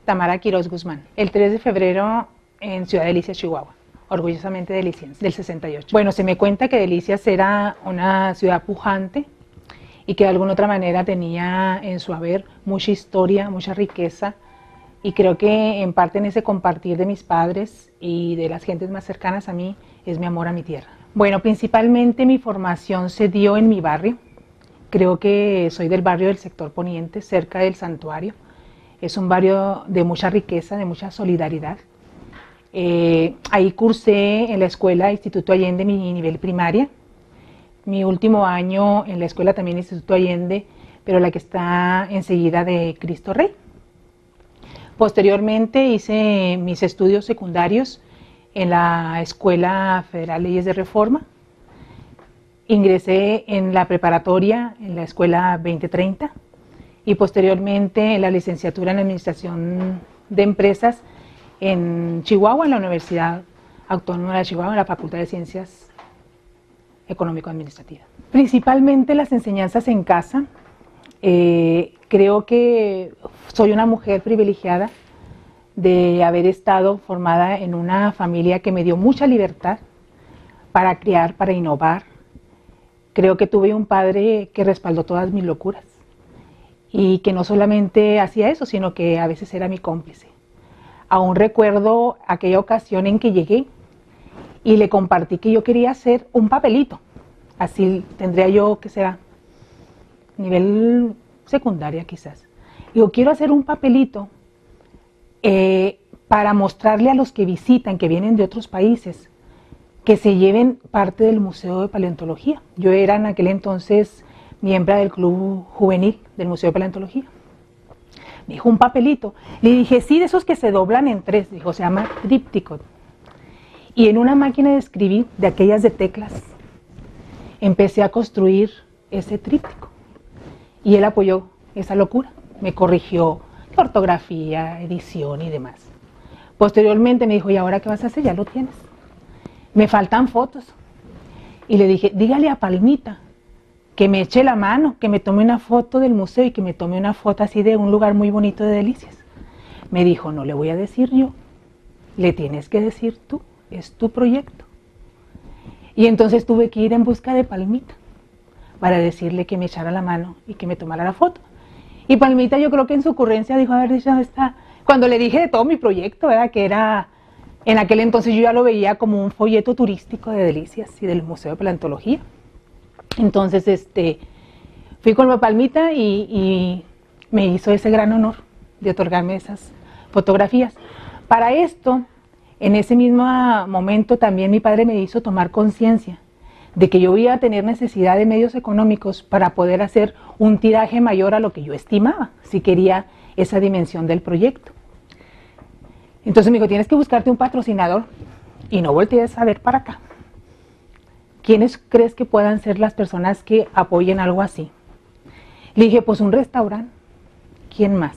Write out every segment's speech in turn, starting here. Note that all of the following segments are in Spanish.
Tamara Quiroz Guzmán. El 3 de febrero en Ciudad Delicias, Chihuahua. Orgullosamente deliciense, del 68. Bueno, se me cuenta que Delicias era una ciudad pujante y que de alguna otra manera tenía en su haber mucha historia, mucha riqueza, y creo que en parte en ese compartir de mis padres y de las gentes más cercanas a mí es mi amor a mi tierra. Bueno, principalmente mi formación se dio en mi barrio. Creo que soy del barrio del sector poniente, cerca del santuario. Es un barrio de mucha riqueza, de mucha solidaridad. Ahí cursé en la escuela Instituto Allende mi nivel primaria. Mi último año en la escuela también Instituto Allende, pero la que está enseguida de Cristo Rey. Posteriormente hice mis estudios secundarios en la Escuela Federal Leyes de Reforma. Ingresé en la preparatoria en la Escuela 2030 y posteriormente en la licenciatura en Administración de Empresas en Chihuahua, en la Universidad Autónoma de Chihuahua, en la Facultad de Ciencias Económico-Administrativas. Principalmente las enseñanzas en casa. Creo que soy una mujer privilegiada de haber estado formada en una familia que me dio mucha libertad para crear, para innovar. Creo que tuve un padre que respaldó todas mis locuras y que no solamente hacía eso, sino que a veces era mi cómplice. Aún recuerdo aquella ocasión en que llegué y le compartí que yo quería hacer un papelito. Así tendría yo, que será, nivel secundaria quizás. Digo, quiero hacer un papelito para mostrarle a los que visitan, que vienen de otros países, que se lleven parte del Museo de Paleontología. Yo era en aquel entonces miembro del Club Juvenil del Museo de Paleontología. Me dijo, un papelito. Le dije, sí, de esos que se doblan en tres. Dijo, se llama tríptico. Y en una máquina de escribir, de aquellas de teclas, empecé a construir ese tríptico. Y él apoyó esa locura. Me corrigió ortografía, edición y demás. Posteriormente me dijo, ¿y ahora qué vas a hacer? Ya lo tienes. Me faltan fotos. Y le dije, dígale a Palmita que me eche la mano, que me tome una foto del museo y que me tome una foto así de un lugar muy bonito de Delicias. Me dijo, no le voy a decir yo, le tienes que decir tú, es tu proyecto. Y entonces tuve que ir en busca de Palmita para decirle que me echara la mano y que me tomara la foto. Y Palmita, yo creo que en su ocurrencia dijo, a ver, dicho está. Cuando le dije de todo mi proyecto, ¿verdad? Que era, en aquel entonces yo ya lo veía como un folleto turístico de Delicias y del Museo de Paleontología. Entonces, fui con Palmita y me hizo ese gran honor de otorgarme esas fotografías. Para esto, en ese mismo momento también mi padre me hizo tomar conciencia de que yo iba a tener necesidad de medios económicos para poder hacer un tiraje mayor a lo que yo estimaba, si quería esa dimensión del proyecto. Entonces me dijo, tienes que buscarte un patrocinador y no voltees a ver para acá. ¿Quiénes crees que puedan ser las personas que apoyen algo así? Le dije, pues un restaurante. ¿Quién más?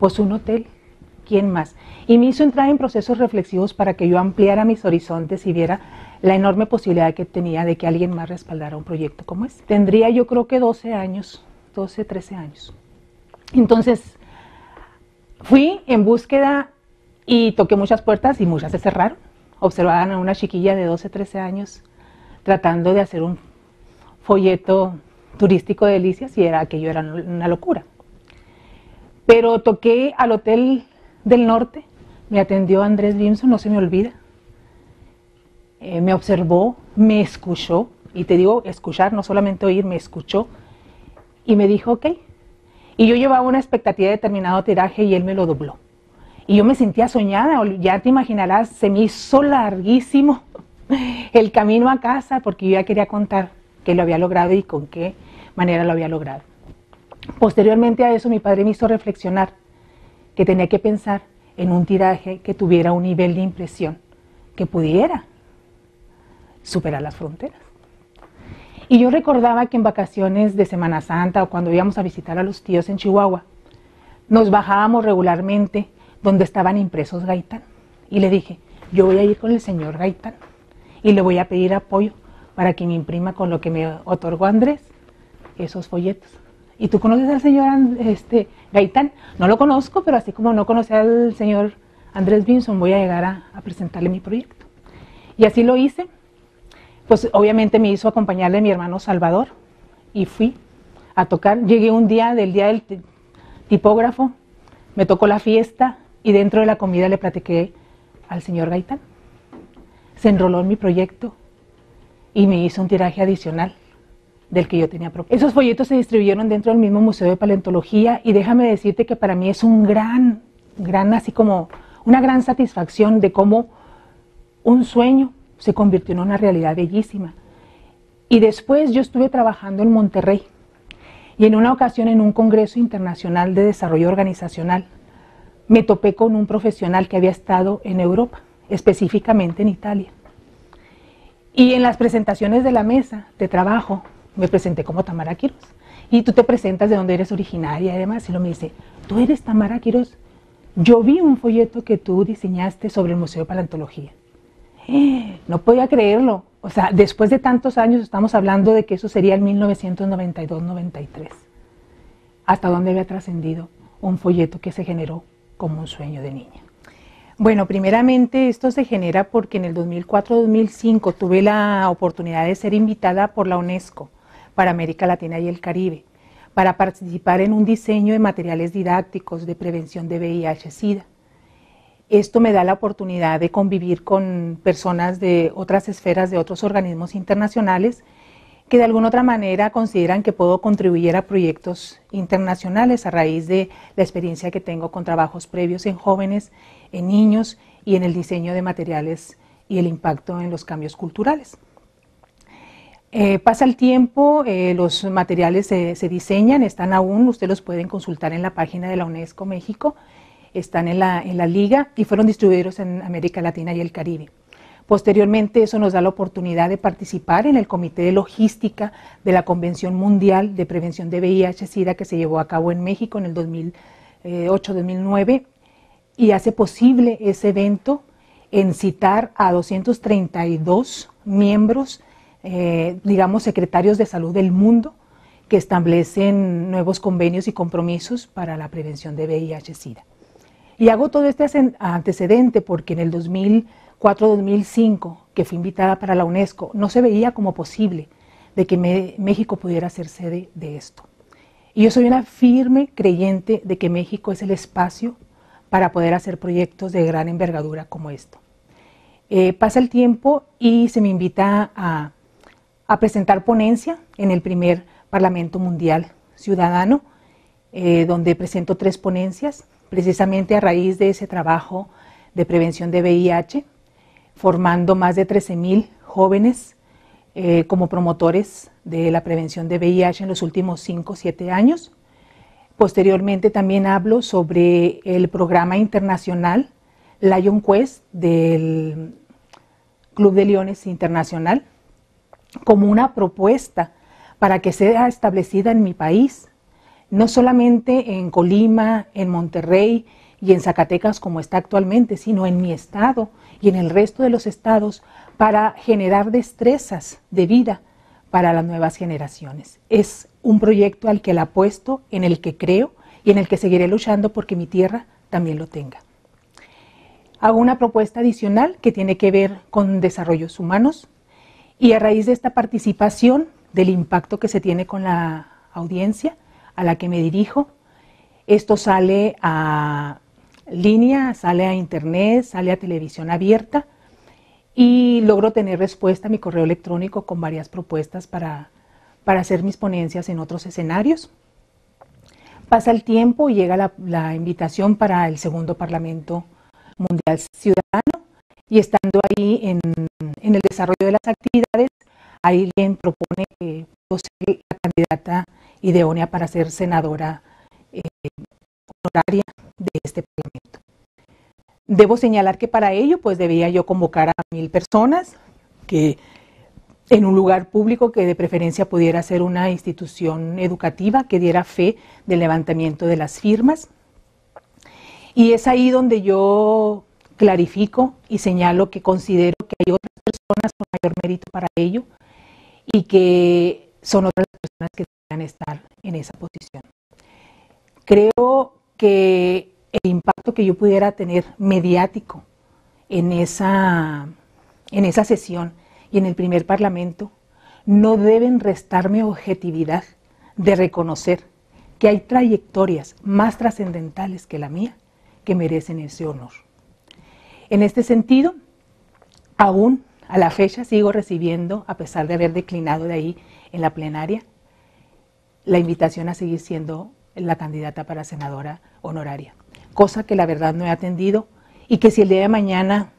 Pues un hotel. ¿Quién más? Y me hizo entrar en procesos reflexivos para que yo ampliara mis horizontes y viera la enorme posibilidad que tenía de que alguien más respaldara un proyecto como este. Tendría yo creo que 12 años, 12, 13 años. Entonces, fui en búsqueda y toqué muchas puertas y muchas se cerraron. Observaban a una chiquilla de 12, 13 años tratando de hacer un folleto turístico de Delicias y aquello era una locura. Pero toqué al Hotel del Norte, me atendió Andrés Bimson, no se me olvida. Me observó, me escuchó, y te digo escuchar, no solamente oír, me escuchó, y me dijo ok. Y yo llevaba una expectativa de determinado tiraje y él me lo dobló. Y yo me sentía soñada, ya te imaginarás, se me hizo larguísimo el camino a casa porque yo ya quería contar que lo había logrado y con qué manera lo había logrado. Posteriormente a eso mi padre me hizo reflexionar que tenía que pensar en un tiraje que tuviera un nivel de impresión que pudiera superar las fronteras. Y yo recordaba que en vacaciones de Semana Santa o cuando íbamos a visitar a los tíos en Chihuahua, nos bajábamos regularmente donde estaban impresos Gaitán. Y le dije, yo voy a ir con el señor Gaitán y le voy a pedir apoyo para que me imprima con lo que me otorgó Andrés esos folletos. ¿y tú conoces al señor Gaitán? No lo conozco, pero así como no conocí al señor Andrés Vinson, voy a llegar a presentarle mi proyecto. Y así lo hice. Pues obviamente me hizo acompañarle mi hermano Salvador y fui a tocar. Llegué un día del tipógrafo, me tocó la fiesta y dentro de la comida le platiqué al señor Gaitán. Se enroló en mi proyecto y me hizo un tiraje adicional del que yo tenía propuesto. Esos folletos se distribuyeron dentro del mismo Museo de Paleontología y déjame decirte que para mí es un gran, así como una gran satisfacción de cómo un sueño se convirtió en una realidad bellísima. Y después yo estuve trabajando en Monterrey y en una ocasión en un Congreso Internacional de Desarrollo Organizacional me topé con un profesional que había estado en Europa, específicamente en Italia. Y en las presentaciones de la mesa de trabajo me presenté como Tamara Quiroz. Y tú te presentas de dónde eres originaria y demás. Y lo me dice, ¿tú eres Tamara Quiroz? Yo vi un folleto que tú diseñaste sobre el Museo de Paleontología. No podía creerlo. O sea, después de tantos años estamos hablando de que eso sería el 1992-93. Hasta dónde había trascendido un folleto que se generó como un sueño de niña. Bueno, primeramente esto se genera porque en el 2004-2005 tuve la oportunidad de ser invitada por la UNESCO para América Latina y el Caribe para participar en un diseño de materiales didácticos de prevención de VIH-Sida. Esto me da la oportunidad de convivir con personas de otras esferas, de otros organismos internacionales que de alguna otra manera consideran que puedo contribuir a proyectos internacionales a raíz de la experiencia que tengo con trabajos previos en jóvenes, en niños y en el diseño de materiales y el impacto en los cambios culturales. Pasa el tiempo, los materiales se diseñan, están aún, ustedes los pueden consultar en la página de la UNESCO México, están en la liga y fueron distribuidos en América Latina y el Caribe. Posteriormente eso nos da la oportunidad de participar en el Comité de Logística de la Convención Mundial de Prevención de VIH-Sida que se llevó a cabo en México en el 2008-2009 y hace posible ese evento en citar a 232 miembros, digamos secretarios de salud del mundo que establecen nuevos convenios y compromisos para la prevención de VIH-Sida. Y hago todo este antecedente porque en el 2004-2005, que fui invitada para la UNESCO, no se veía como posible de que México pudiera ser sede de esto. Y yo soy una firme creyente de que México es el espacio para poder hacer proyectos de gran envergadura como esto. Pasa el tiempo y se me invita a presentar ponencia en el primer Parlamento Mundial Ciudadano, donde presento 3 ponencias, precisamente a raíz de ese trabajo de prevención de VIH, formando más de 13,000 jóvenes como promotores de la prevención de VIH en los últimos 5 o 7 años. Posteriormente también hablo sobre el programa internacional Lion Quest del Club de Leones Internacional como una propuesta para que sea establecida en mi país, no solamente en Colima, en Monterrey y en Zacatecas como está actualmente, sino en mi estado y en el resto de los estados para generar destrezas de vida para las nuevas generaciones. Es un proyecto al que le apuesto, en el que creo y en el que seguiré luchando porque mi tierra también lo tenga. Hago una propuesta adicional que tiene que ver con desarrollos humanos y a raíz de esta participación, del impacto que se tiene con la audiencia a la que me dirijo, esto sale a línea, sale a internet, sale a televisión abierta y logro tener respuesta a mi correo electrónico con varias propuestas para hacer mis ponencias en otros escenarios. Pasa el tiempo y llega la invitación para el segundo Parlamento Mundial Ciudadano y estando ahí en el desarrollo de las actividades, alguien propone que yo sea la candidata idónea para ser senadora honoraria de este Parlamento. Debo señalar que para ello pues debía yo convocar a 1,000 personas, que en un lugar público que de preferencia pudiera ser una institución educativa que diera fe del levantamiento de las firmas. Y es ahí donde yo clarifico y señalo que considero que hay otras personas con mayor mérito para ello y que son otras personas que deberían estar en esa posición. Creo que el impacto que yo pudiera tener mediático en esa sesión y en el primer parlamento no deben restarme objetividad de reconocer que hay trayectorias más trascendentales que la mía que merecen ese honor. En este sentido, aún a la fecha sigo recibiendo, a pesar de haber declinado de ahí en la plenaria, la invitación a seguir siendo la candidata para senadora honoraria, cosa que la verdad no he atendido y que si el día de mañana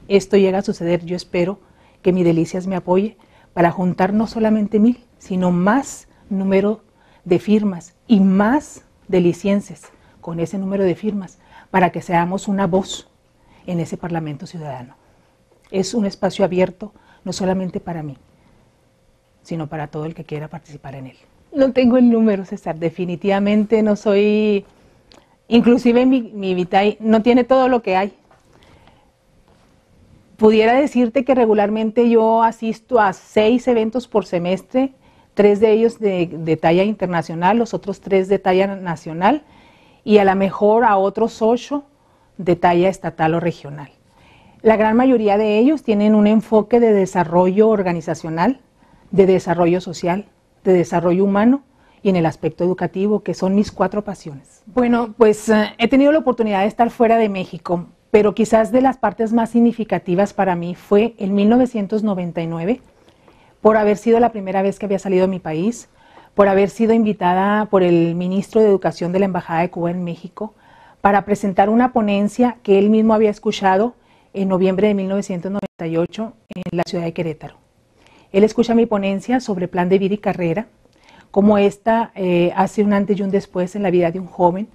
esto llega a suceder, yo espero que mi Delicias me apoye para juntar no solamente 1000, sino más número de firmas y más delicienses con ese número de firmas para que seamos una voz en ese Parlamento Ciudadano. Es un espacio abierto no solamente para mí, sino para todo el que quiera participar en él. No tengo el número, César, definitivamente no soy, inclusive mi Vitay no tiene todo lo que hay. Pudiera decirte que regularmente yo asisto a 6 eventos por semestre, 3 de ellos de talla internacional, los otros 3 de talla nacional y a lo mejor a otros 8 de talla estatal o regional. La gran mayoría de ellos tienen un enfoque de desarrollo organizacional, de desarrollo social, de desarrollo humano y en el aspecto educativo, que son mis 4 pasiones. Bueno, pues he tenido la oportunidad de estar fuera de México, pero quizás de las partes más significativas para mí fue en 1999, por haber sido la primera vez que había salido de mi país, por haber sido invitada por el ministro de Educación de la Embajada de Cuba en México para presentar una ponencia que él mismo había escuchado en noviembre de 1998 en la ciudad de Querétaro. Él escucha mi ponencia sobre plan de vida y carrera, cómo esta hace un antes y un después en la vida de un joven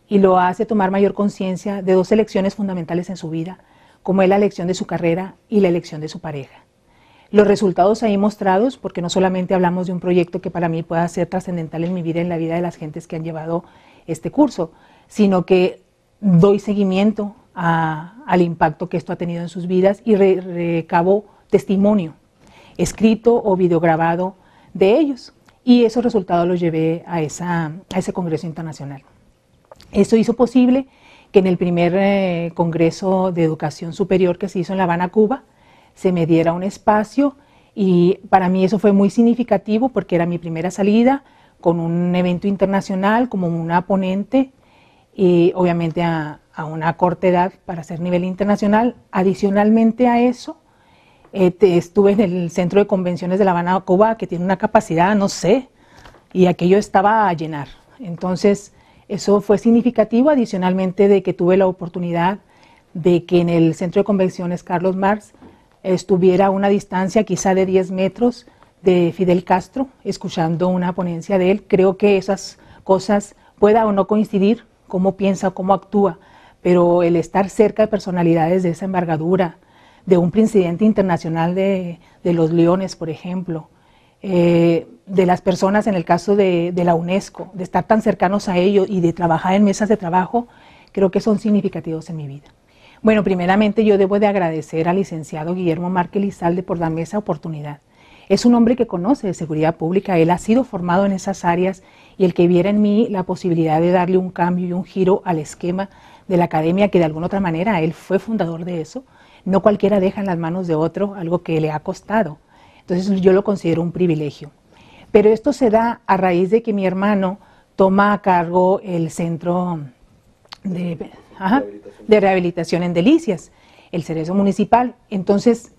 y lo hace tomar mayor conciencia de 2 elecciones fundamentales en su vida, como es la elección de su carrera y la elección de su pareja. Los resultados ahí mostrados, porque no solamente hablamos de un proyecto que para mí pueda ser trascendental en mi vida, en la vida de las gentes que han llevado este curso, sino que doy seguimiento al impacto que esto ha tenido en sus vidas y recabo testimonio, escrito o videograbado de ellos. Y esos resultados los llevé a ese Congreso Internacional. Esto hizo posible que en el primer Congreso de Educación Superior que se hizo en La Habana, Cuba, se me diera un espacio y para mí eso fue muy significativo porque era mi primera salida con un evento internacional como una ponente y obviamente a una corta edad para hacer nivel internacional. Adicionalmente a eso, estuve en el Centro de Convenciones de La Habana, Cuba, que tiene una capacidad, no sé, y aquello estaba a llenar. Entonces, eso fue significativo, adicionalmente de que tuve la oportunidad de que en el Centro de Convenciones Carlos Marx estuviera a una distancia quizá de 10 metros de Fidel Castro, escuchando una ponencia de él. Creo que esas cosas pueda o no coincidir, cómo piensa, cómo actúa, pero el estar cerca de personalidades de esa envergadura, de un presidente internacional de los Leones, por ejemplo, de las personas en el caso de la UNESCO, de estar tan cercanos a ellos y de trabajar en mesas de trabajo, creo que son significativos en mi vida. Bueno, primeramente yo debo de agradecer al licenciado Guillermo Márquez Lizalde por darme esa oportunidad. Es un hombre que conoce de seguridad pública, él ha sido formado en esas áreas y el que viera en mí la posibilidad de darle un cambio y un giro al esquema de la academia, que de alguna otra manera él fue fundador de eso, no cualquiera deja en las manos de otro algo que le ha costado. Entonces yo lo considero un privilegio. Pero esto se da a raíz de que mi hermano toma a cargo el centro de rehabilitación en Delicias, el Cerezo Municipal. Entonces,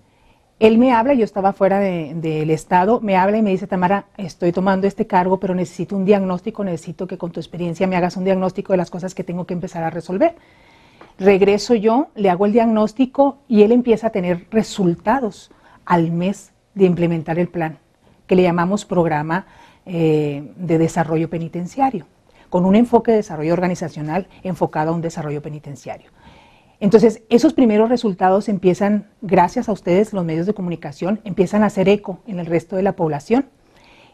él me habla, yo estaba fuera del estado, me habla y me dice: Tamara, estoy tomando este cargo, pero necesito un diagnóstico, necesito que con tu experiencia me hagas un diagnóstico de las cosas que tengo que empezar a resolver. Regreso yo, le hago el diagnóstico y él empieza a tener resultados al mes de implementar el plan, que le llamamos Programa de Desarrollo Penitenciario, con un enfoque de desarrollo organizacional enfocado a un desarrollo penitenciario. Entonces, esos primeros resultados empiezan, gracias a ustedes, los medios de comunicación, empiezan a hacer eco en el resto de la población.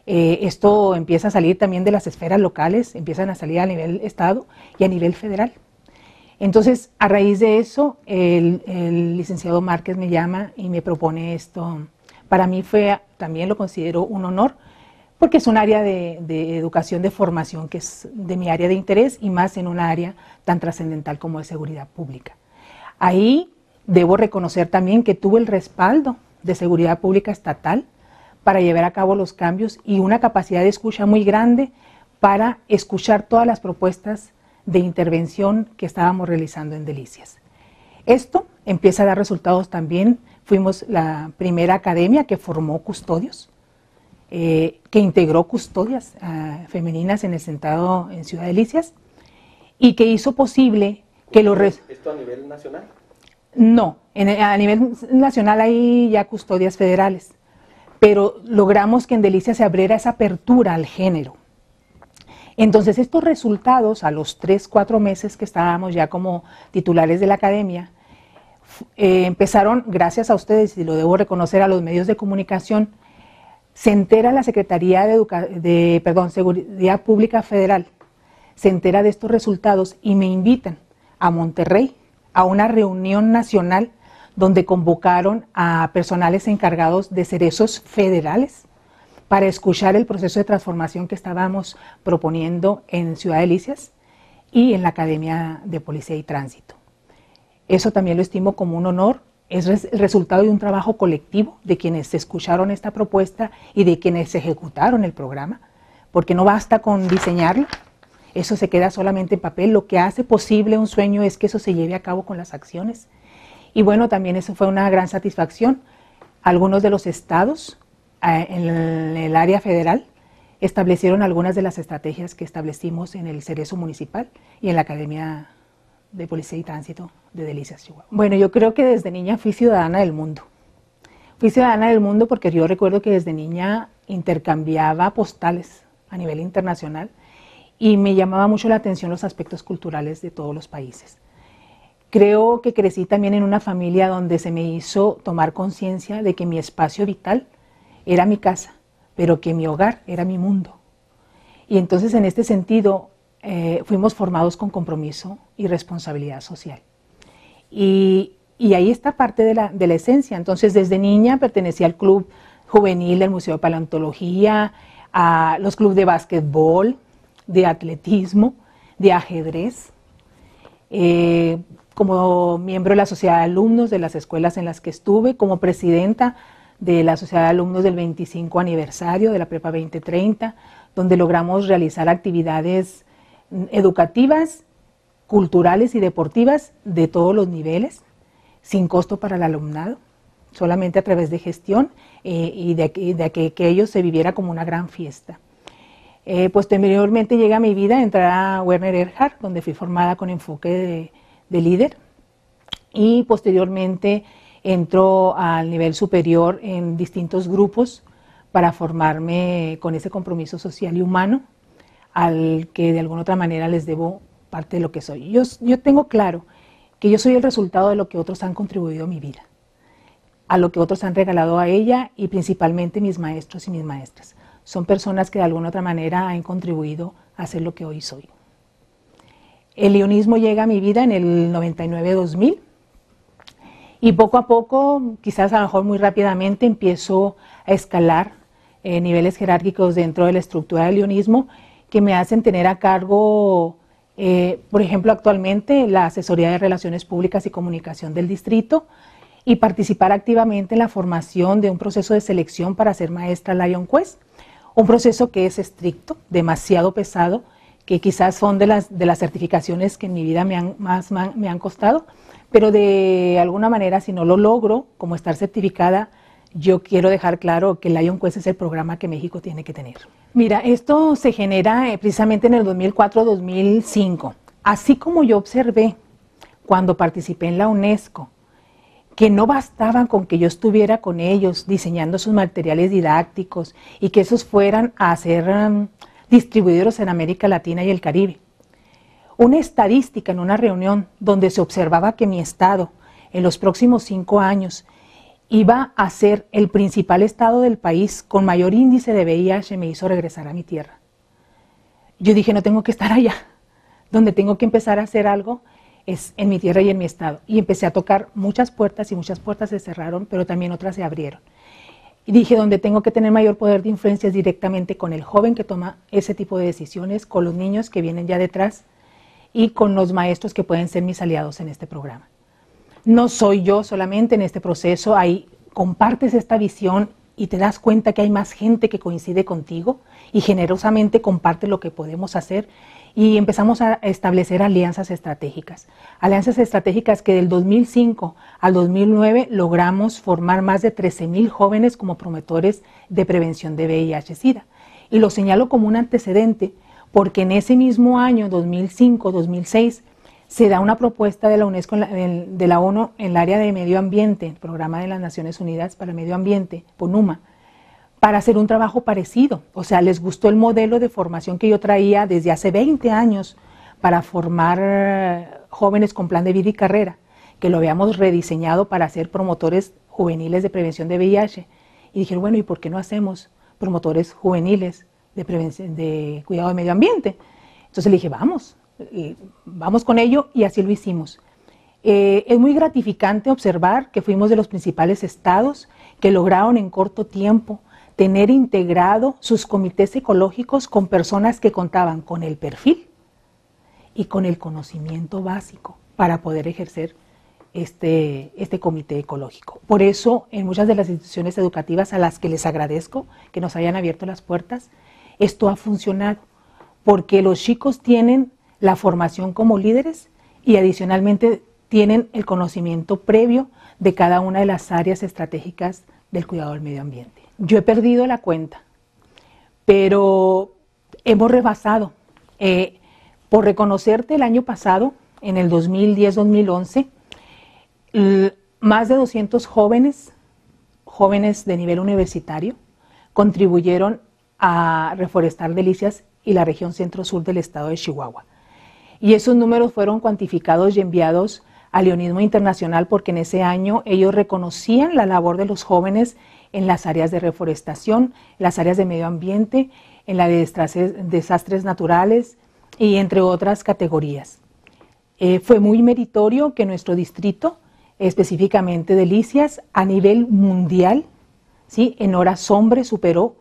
Esto empieza a salir también de las esferas locales, empiezan a salir a nivel estado y a nivel federal. Entonces, a raíz de eso, el licenciado Márquez me llama y me propone esto. Para mí también lo considero un honor, porque es un área de educación, de formación que es de mi área de interés y más en un área tan trascendental como es seguridad pública. Ahí debo reconocer también que tuve el respaldo de seguridad pública estatal para llevar a cabo los cambios y una capacidad de escucha muy grande para escuchar todas las propuestas de intervención que estábamos realizando en Delicias. Esto empieza a dar resultados también. Fuimos la primera academia que formó custodios, que integró custodias femeninas en el Centrado en Ciudad Delicias y que hizo posible que los... ¿Esto a nivel nacional? No, a nivel nacional hay ya custodias federales, pero logramos que en Delicias se abriera esa apertura al género. Entonces estos resultados, a los 3-4 meses que estábamos ya como titulares de la academia, empezaron, gracias a ustedes, y lo debo reconocer, a los medios de comunicación. Se entera la Secretaría de Seguridad Pública Federal, se entera de estos resultados y me invitan a Monterrey a una reunión nacional donde convocaron a personales encargados de cerezos federales para escuchar el proceso de transformación que estábamos proponiendo en Ciudad Delicias y en la Academia de Policía y Tránsito. Eso también lo estimo como un honor. Es el resultado de un trabajo colectivo de quienes escucharon esta propuesta y de quienes ejecutaron el programa, porque no basta con diseñarlo, eso se queda solamente en papel. Lo que hace posible un sueño es que eso se lleve a cabo con las acciones. Y bueno, también eso fue una gran satisfacción. Algunos de los estados en el área federal establecieron algunas de las estrategias que establecimos en el Cerezo Municipal y en la Academia de Policía y Tránsito de Delicias, Chihuahua. Bueno, yo creo que desde niña fui ciudadana del mundo. Fui ciudadana del mundo porque yo recuerdo que desde niña intercambiaba postales a nivel internacional y me llamaba mucho la atención los aspectos culturales de todos los países. Creo que crecí también en una familia donde se me hizo tomar conciencia de que mi espacio vital era mi casa, pero que mi hogar era mi mundo. Y entonces en este sentido fuimos formados con compromiso y responsabilidad social. Y ahí está parte de la esencia. Entonces desde niña pertenecía al club juvenil del Museo de Paleontología, a los clubes de básquetbol, de atletismo, de ajedrez, como miembro de la sociedad de alumnos de las escuelas en las que estuve, como presidenta de la sociedad de alumnos del 25 aniversario de la Prepa 2030, donde logramos realizar actividades educativas, culturales y deportivas de todos los niveles, sin costo para el alumnado, solamente a través de gestión y de que ello se viviera como una gran fiesta. Posteriormente llega a mi vida entrar a Werner Erhard, donde fui formada con enfoque de líder, y posteriormente entro al nivel superior en distintos grupos para formarme con ese compromiso social y humano al que de alguna otra manera les debo parte de lo que soy. Yo tengo claro que yo soy el resultado de lo que otros han contribuido a mi vida, a lo que otros han regalado a ella y principalmente mis maestros y mis maestras. Son personas que de alguna otra manera han contribuido a ser lo que hoy soy. El leonismo llega a mi vida en el 99-2000 y poco a poco, quizás a lo mejor muy rápidamente, empiezo a escalar niveles jerárquicos dentro de la estructura del leonismo que me hacen tener a cargo, por ejemplo, actualmente la asesoría de Relaciones Públicas y Comunicación del distrito y participar activamente en la formación de un proceso de selección para ser maestra Lion Quest, un proceso que es estricto, demasiado pesado, que quizás son de las certificaciones que en mi vida me han costado, pero de alguna manera si no lo logro, como estar certificada, yo quiero dejar claro que Lion Quest es el programa que México tiene que tener. Mira, esto se genera precisamente en el 2004-2005. Así como yo observé cuando participé en la UNESCO, que no bastaban con que yo estuviera con ellos diseñando sus materiales didácticos y que esos fueran a ser distribuidos en América Latina y el Caribe. Una estadística en una reunión donde se observaba que mi estado en los próximos 5 años iba a ser el principal estado del país con mayor índice de VIH me hizo regresar a mi tierra. Yo dije, no tengo que estar allá, donde tengo que empezar a hacer algo es en mi tierra y en mi estado. Y empecé a tocar muchas puertas y muchas puertas se cerraron, pero también otras se abrieron. Y dije, donde tengo que tener mayor poder de influencia es directamente con el joven que toma ese tipo de decisiones, con los niños que vienen ya detrás y con los maestros que pueden ser mis aliados en este programa. No soy yo solamente en este proceso, ahí compartes esta visión y te das cuenta que hay más gente que coincide contigo y generosamente comparte lo que podemos hacer y empezamos a establecer alianzas estratégicas. Alianzas estratégicas que del 2005 al 2009 logramos formar más de 13,000 jóvenes como promotores de prevención de VIH-Sida. Y lo señalo como un antecedente porque en ese mismo año, 2005-2006, se da una propuesta de la UNESCO, de la ONU en el área de medio ambiente, el Programa de las Naciones Unidas para el Medio Ambiente, PNUMA, para hacer un trabajo parecido. O sea, les gustó el modelo de formación que yo traía desde hace 20 años para formar jóvenes con plan de vida y carrera, que lo habíamos rediseñado para ser promotores juveniles de prevención de VIH. Y dijeron, bueno, ¿y por qué no hacemos promotores juveniles de prevención, de cuidado del medio ambiente? Entonces le dije, vamos con ello, y así lo hicimos. Es muy gratificante observar que fuimos de los principales estados que lograron en corto tiempo tener integrado sus comités ecológicos con personas que contaban con el perfil y con el conocimiento básico para poder ejercer este comité ecológico. Por eso, en muchas de las instituciones educativas a las que les agradezco que nos hayan abierto las puertas, esto ha funcionado, porque los chicos tienen la formación como líderes y adicionalmente tienen el conocimiento previo de cada una de las áreas estratégicas del cuidado del medio ambiente. Yo he perdido la cuenta, pero hemos rebasado. Por reconocerte, el año pasado, en el 2010-2011, más de 200 jóvenes de nivel universitario, contribuyeron a reforestar Delicias y la región centro-sur del estado de Chihuahua. Y esos números fueron cuantificados y enviados al Leonismo Internacional porque en ese año ellos reconocían la labor de los jóvenes en las áreas de reforestación, en las áreas de medio ambiente, en la de desastres naturales y entre otras categorías. Fue muy meritorio que nuestro distrito, específicamente Delicias, a nivel mundial, ¿sí?, en horas hombre superó.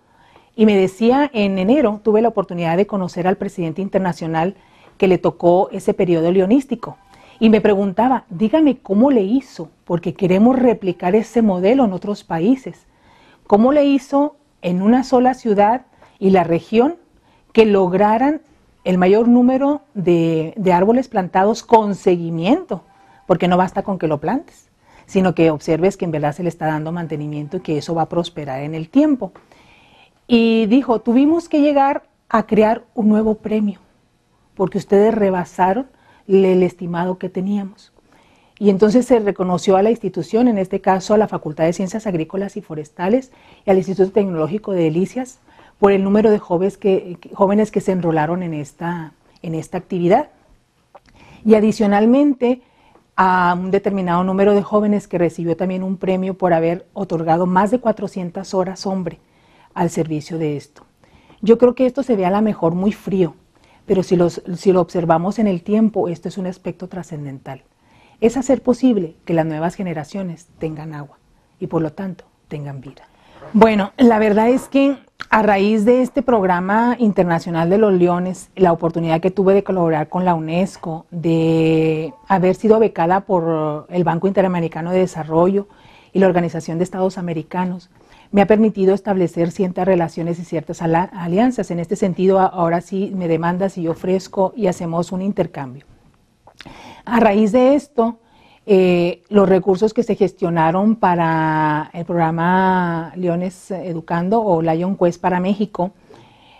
Y me decía, en enero tuve la oportunidad de conocer al presidente internacional que le tocó ese periodo leonístico. Y me preguntaba, dígame cómo le hizo, porque queremos replicar ese modelo en otros países. ¿Cómo le hizo en una sola ciudad y la región que lograran el mayor número de árboles plantados con seguimiento? Porque no basta con que lo plantes, sino que observes que en verdad se le está dando mantenimiento y que eso va a prosperar en el tiempo. Y dijo, tuvimos que llegar a crear un nuevo premio, porque ustedes rebasaron el estimado que teníamos. Y entonces se reconoció a la institución, en este caso a la Facultad de Ciencias Agrícolas y Forestales y al Instituto Tecnológico de Delicias, por el número de jóvenes que se enrolaron en esta actividad. Y adicionalmente a un determinado número de jóvenes que recibió también un premio por haber otorgado más de 400 horas hombre al servicio de esto. Yo creo que esto se ve a la mejor muy frío, pero si lo observamos en el tiempo, esto es un aspecto trascendental. Es hacer posible que las nuevas generaciones tengan agua y por lo tanto tengan vida. Bueno, la verdad es que a raíz de este programa internacional de los leones, la oportunidad que tuve de colaborar con la UNESCO, de haber sido becada por el Banco Interamericano de Desarrollo y la Organización de Estados Americanos, me ha permitido establecer ciertas relaciones y ciertas alianzas. En este sentido, ahora sí me demandas y yo ofrezco y hacemos un intercambio. A raíz de esto, los recursos que se gestionaron para el programa Leones Educando o Lion Quest para México,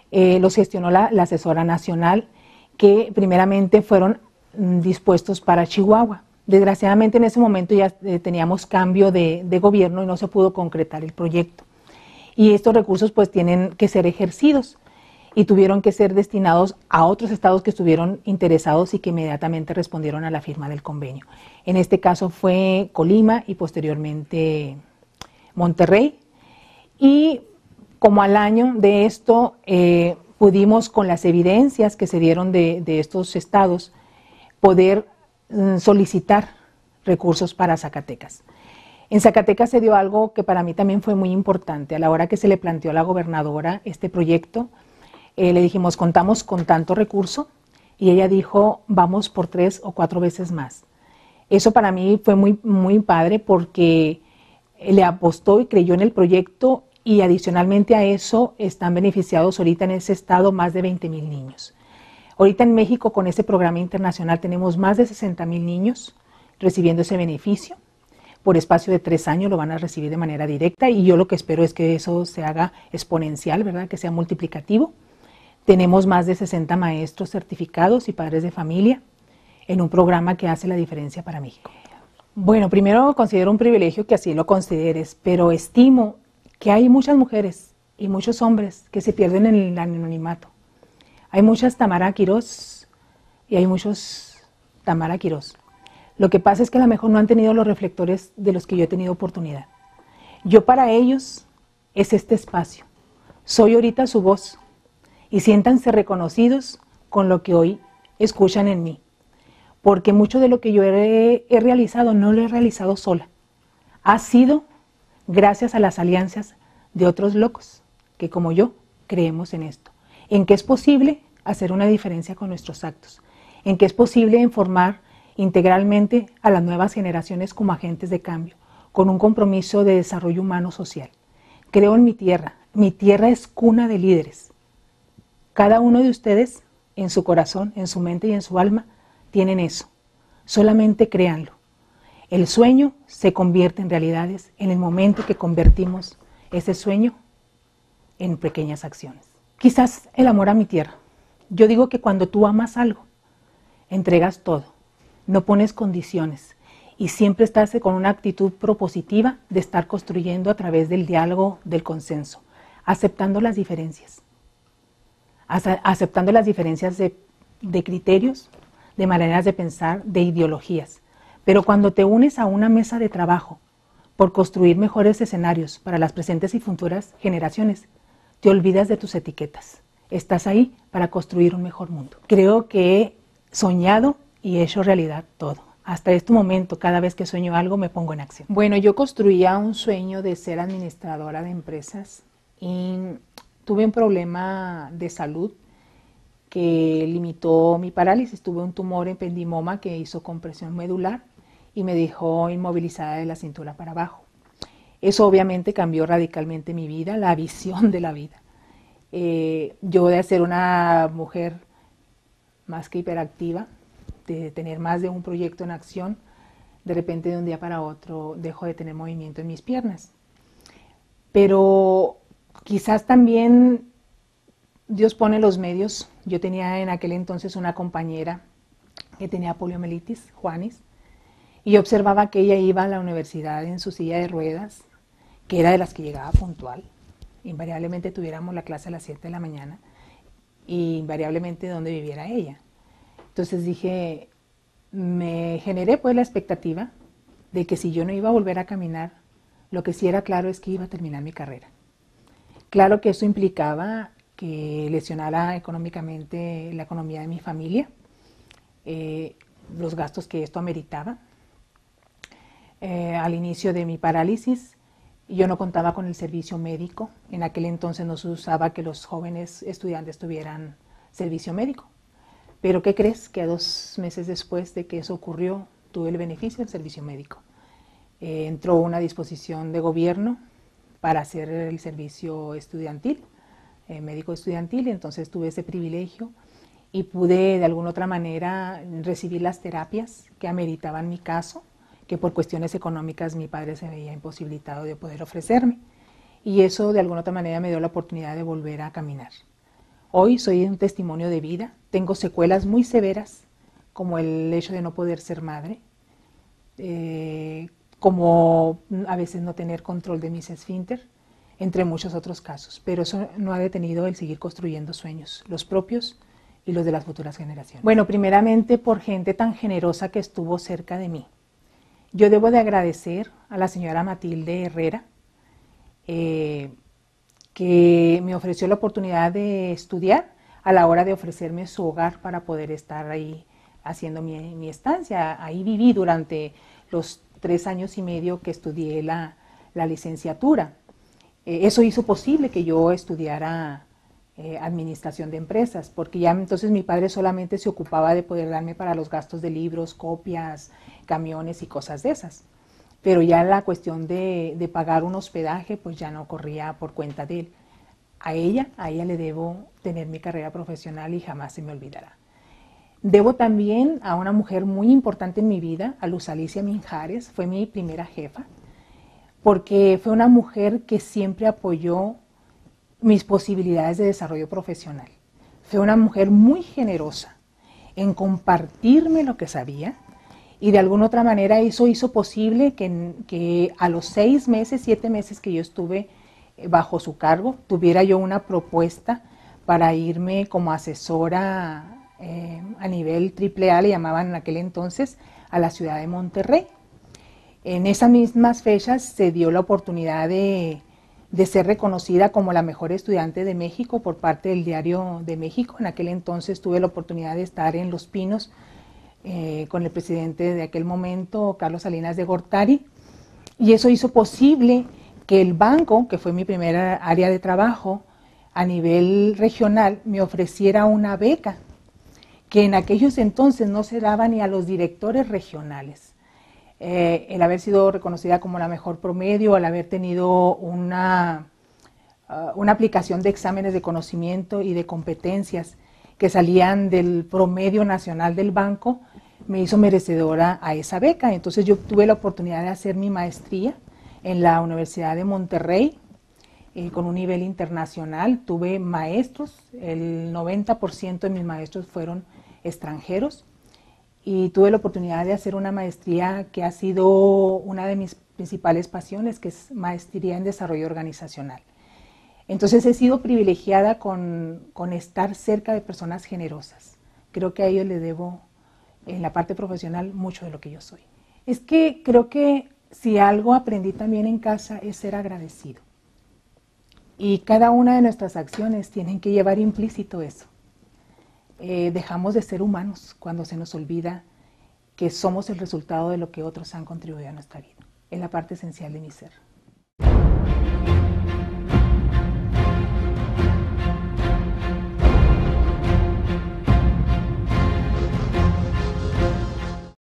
los gestionó la asesora nacional, que primeramente fueron dispuestos para Chihuahua. Desgraciadamente en ese momento ya teníamos cambio de gobierno y no se pudo concretar el proyecto. Y estos recursos pues tienen que ser ejercidos y tuvieron que ser destinados a otros estados que estuvieron interesados y que inmediatamente respondieron a la firma del convenio. En este caso fue Colima y posteriormente Monterrey. Y como al año de esto pudimos, con las evidencias que se dieron de estos estados, poder solicitar recursos para Zacatecas. En Zacatecas se dio algo que para mí también fue muy importante. A la hora que se le planteó a la gobernadora este proyecto, le dijimos, contamos con tanto recurso, y ella dijo, vamos por 3 o 4 veces más. Eso para mí fue muy padre porque le apostó y creyó en el proyecto, y adicionalmente a eso están beneficiados ahorita en ese estado más de 20,000 niños. Ahorita en México con ese programa internacional tenemos más de 60,000 niños recibiendo ese beneficio. Por espacio de 3 años lo van a recibir de manera directa, y yo lo que espero es que eso se haga exponencial, ¿verdad? Que sea multiplicativo. Tenemos más de 60 maestros certificados y padres de familia en un programa que hace la diferencia para México. Bueno, primero considero un privilegio que así lo consideres, pero estimo que hay muchas mujeres y muchos hombres que se pierden en el anonimato. Hay muchas Tamara Quirós y hay muchos Tamara Quirós. Lo que pasa es que a lo mejor no han tenido los reflectores de los que yo he tenido oportunidad. Yo para ellos es este espacio. Soy ahorita su voz, y siéntanse reconocidos con lo que hoy escuchan en mí. Porque mucho de lo que yo he realizado no lo he realizado sola. Ha sido gracias a las alianzas de otros locos que como yo creemos en esto. En que es posible hacer una diferencia con nuestros actos. En que es posible informar integralmente a las nuevas generaciones como agentes de cambio, con un compromiso de desarrollo humano social. Creo en mi tierra es cuna de líderes. Cada uno de ustedes, en su corazón, en su mente y en su alma, tienen eso. Solamente créanlo. El sueño se convierte en realidades en el momento que convertimos ese sueño en pequeñas acciones. Quizás el amor a mi tierra. Yo digo que cuando tú amas algo, entregas todo. No pones condiciones y siempre estás con una actitud propositiva de estar construyendo a través del diálogo, del consenso, aceptando las diferencias. Aceptando las diferencias de criterios, de maneras de pensar, de ideologías. Pero cuando te unes a una mesa de trabajo por construir mejores escenarios para las presentes y futuras generaciones, te olvidas de tus etiquetas. Estás ahí para construir un mejor mundo. Creo que he soñado y he hecho realidad todo. Hasta este momento, cada vez que sueño algo, me pongo en acción. Bueno, yo construía un sueño de ser administradora de empresas y tuve un problema de salud que limitó mi parálisis. Tuve un tumor ependimoma que hizo compresión medular y me dejó inmovilizada de la cintura para abajo. Eso obviamente cambió radicalmente mi vida, la visión de la vida. Yo de ser una mujer más que hiperactiva, de tener más de un proyecto en acción, de repente de un día para otro dejo de tener movimiento en mis piernas. Pero quizás también Dios pone los medios. Yo tenía en aquel entonces una compañera que tenía poliomielitis, Juanis, y yo observaba que ella iba a la universidad en su silla de ruedas, que era de las que llegaba puntual. Invariablemente tuviéramos la clase a las 7 de la mañana, y invariablemente donde viviera ella. Entonces dije, me generé pues la expectativa de que si yo no iba a volver a caminar, lo que sí era claro es que iba a terminar mi carrera. Claro que eso implicaba que lesionara económicamente la economía de mi familia, los gastos que esto ameritaba. Al inicio de mi parálisis, yo no contaba con el servicio médico. En aquel entonces no se usaba que los jóvenes estudiantes tuvieran servicio médico. Pero ¿qué crees? Que 2 meses después de que eso ocurrió, tuve el beneficio del servicio médico. Entró una disposición de gobierno para hacer el servicio estudiantil, médico estudiantil, y entonces tuve ese privilegio y pude de alguna otra manera recibir las terapias que ameritaban mi caso, que por cuestiones económicas mi padre se veía imposibilitado de poder ofrecerme, y eso de alguna otra manera me dio la oportunidad de volver a caminar. Hoy soy un testimonio de vida, tengo secuelas muy severas, como el hecho de no poder ser madre, como a veces no tener control de mis esfínter, entre muchos otros casos, pero eso no ha detenido el seguir construyendo sueños, los propios y los de las futuras generaciones. Bueno, primeramente por gente tan generosa que estuvo cerca de mí. Yo debo de agradecer a la señora Matilde Herrera, que me ofreció la oportunidad de estudiar a la hora de ofrecerme su hogar para poder estar ahí haciendo mi estancia. Ahí viví durante los 3 años y medio que estudié la licenciatura. Eso hizo posible que yo estudiara administración de empresas, porque ya entonces mi padre solamente se ocupaba de poder darme para los gastos de libros, copias, camiones y cosas de esas. Pero ya la cuestión de pagar un hospedaje, pues ya no corría por cuenta de él. A ella le debo tener mi carrera profesional y jamás se me olvidará. Debo también a una mujer muy importante en mi vida, a Luz Alicia Minjares, fue mi primera jefa, porque fue una mujer que siempre apoyó mis posibilidades de desarrollo profesional. Fue una mujer muy generosa en compartirme lo que sabía y de alguna otra manera eso hizo posible que a los 6 meses, 7 meses que yo estuve bajo su cargo, tuviera yo una propuesta para irme como asesora a nivel AAA, le llamaban en aquel entonces, a la ciudad de Monterrey. En esas mismas fechas se dio la oportunidad de ser reconocida como la mejor estudiante de México por parte del Diario de México. En aquel entonces tuve la oportunidad de estar en Los Pinos con el presidente de aquel momento, Carlos Salinas de Gortari, y eso hizo posible que el banco, que fue mi primera área de trabajo a nivel regional, me ofreciera una beca que en aquellos entonces no se daba ni a los directores regionales. El haber sido reconocida como la mejor promedio, al haber tenido una aplicación de exámenes de conocimiento y de competencias que salían del promedio nacional del banco, me hizo merecedora a esa beca. Entonces yo tuve la oportunidad de hacer mi maestría en la Universidad de Monterrey, con un nivel internacional. Tuve maestros, el 90% de mis maestros fueron extranjeros, y tuve la oportunidad de hacer una maestría que ha sido una de mis principales pasiones, que es maestría en desarrollo organizacional. Entonces he sido privilegiada con estar cerca de personas generosas. Creo que a ellos les debo, en la parte profesional, mucho de lo que yo soy. Es que creo que si algo aprendí también en casa es ser agradecido. Y cada una de nuestras acciones tienen que llevar implícito eso. Dejamos de ser humanos cuando se nos olvida que somos el resultado de lo que otros han contribuido a nuestra vida. Es la parte esencial de mi ser.